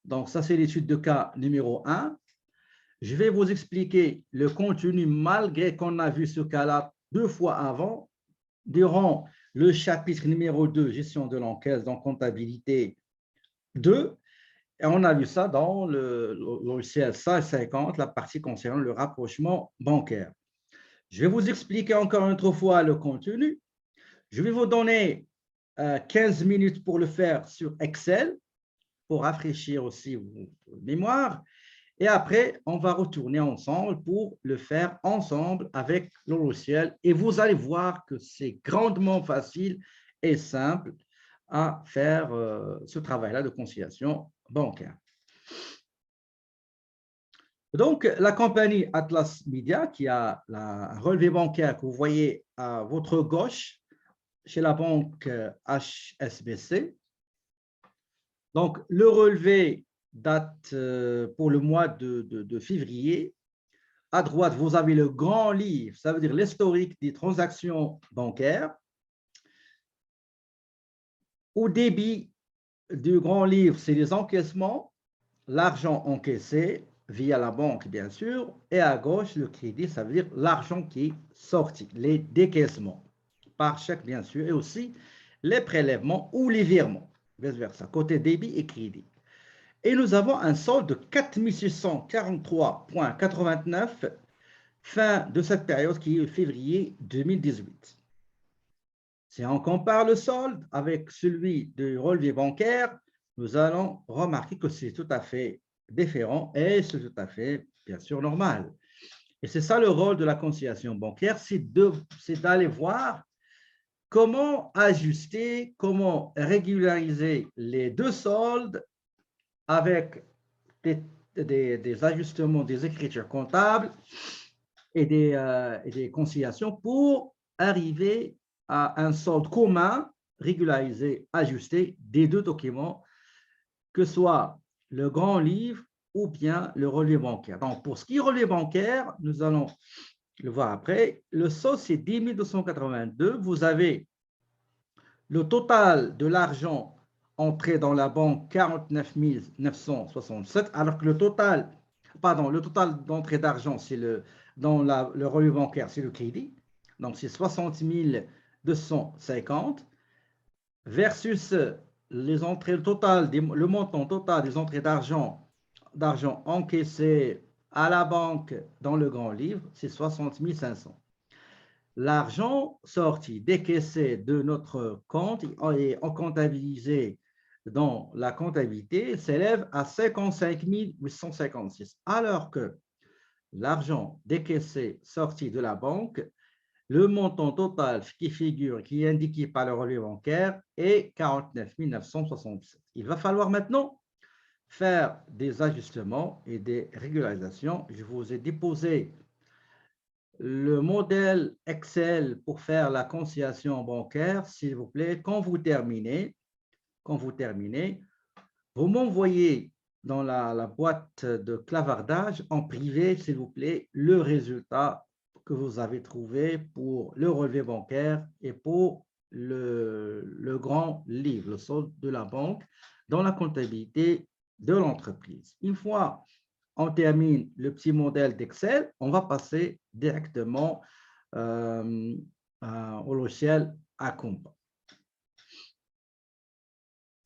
Donc, ça, c'est l'étude de cas numéro 1. Je vais vous expliquer le contenu malgré qu'on a vu ce cas-là 2 fois avant, durant le chapitre numéro 2, gestion de l'encaisse, donc comptabilité 2. Et on a vu ça dans le logiciel 150, la partie concernant le rapprochement bancaire. Je vais vous expliquer encore une autre fois le contenu. Je vais vous donner 15 minutes pour le faire sur Excel, pour rafraîchir aussi votre mémoire. Et après, on va retourner ensemble pour le faire ensemble avec le logiciel. Et vous allez voir que c'est grandement facile et simple à faire ce travail-là de conciliation bancaire. Donc, la compagnie Atlas Media, qui a un relevé bancaire que vous voyez à votre gauche, chez la banque HSBC. Donc, le relevé date pour le mois de février. À droite, vous avez le grand livre, ça veut dire l'historique des transactions bancaires. Au débit du grand livre, c'est les encaissements, l'argent encaissé via la banque, bien sûr. Et à gauche, le crédit, ça veut dire l'argent qui est sorti, les décaissements par chèque, bien sûr, et aussi les prélèvements ou les virements, vice-versa, côté débit et crédit. Et nous avons un solde de 4 643,89 fin de cette période qui est février 2018. Si on compare le solde avec celui du relevé bancaire, nous allons remarquer que c'est tout à fait différent et c'est tout à fait, bien sûr, normal. Et c'est ça le rôle de la conciliation bancaire, c'est d'aller voir comment ajuster, comment régulariser les deux soldes avec des ajustements des écritures comptables et des conciliations pour arriver à un solde commun, régularisé, ajusté des deux documents, que ce soit le grand livre ou bien le relevé bancaire. Donc, pour ce qui est relevé bancaire, nous allons le voir après. Le solde, c'est 10 282. Vous avez le total de l'argent entré dans la banque, 49 967, alors que le total d'entrée d'argent, c'est dans le relevé bancaire, c'est le crédit. Donc, c'est 60 250 versus les entrées totales, le montant total des entrées d'argent encaissées à la banque dans le grand livre, c'est 60 500. L'argent sorti, décaissé de notre compte et comptabilisé dans la comptabilité s'élève à 55 856, alors que l'argent décaissé sorti de la banque, le montant total qui est indiqué par le relevé bancaire est 49 967. Il va falloir maintenant faire des ajustements et des régularisations. Je vous ai déposé le modèle Excel pour faire la conciliation bancaire, s'il vous plaît. Quand vous terminez, vous m'envoyez dans la boîte de clavardage en privé, s'il vous plaît, le résultat que vous avez trouvé pour le relevé bancaire et pour le grand livre, le solde de la banque, dans la comptabilité de l'entreprise. Une fois on termine le petit modèle d'Excel, on va passer directement au logiciel Acompa.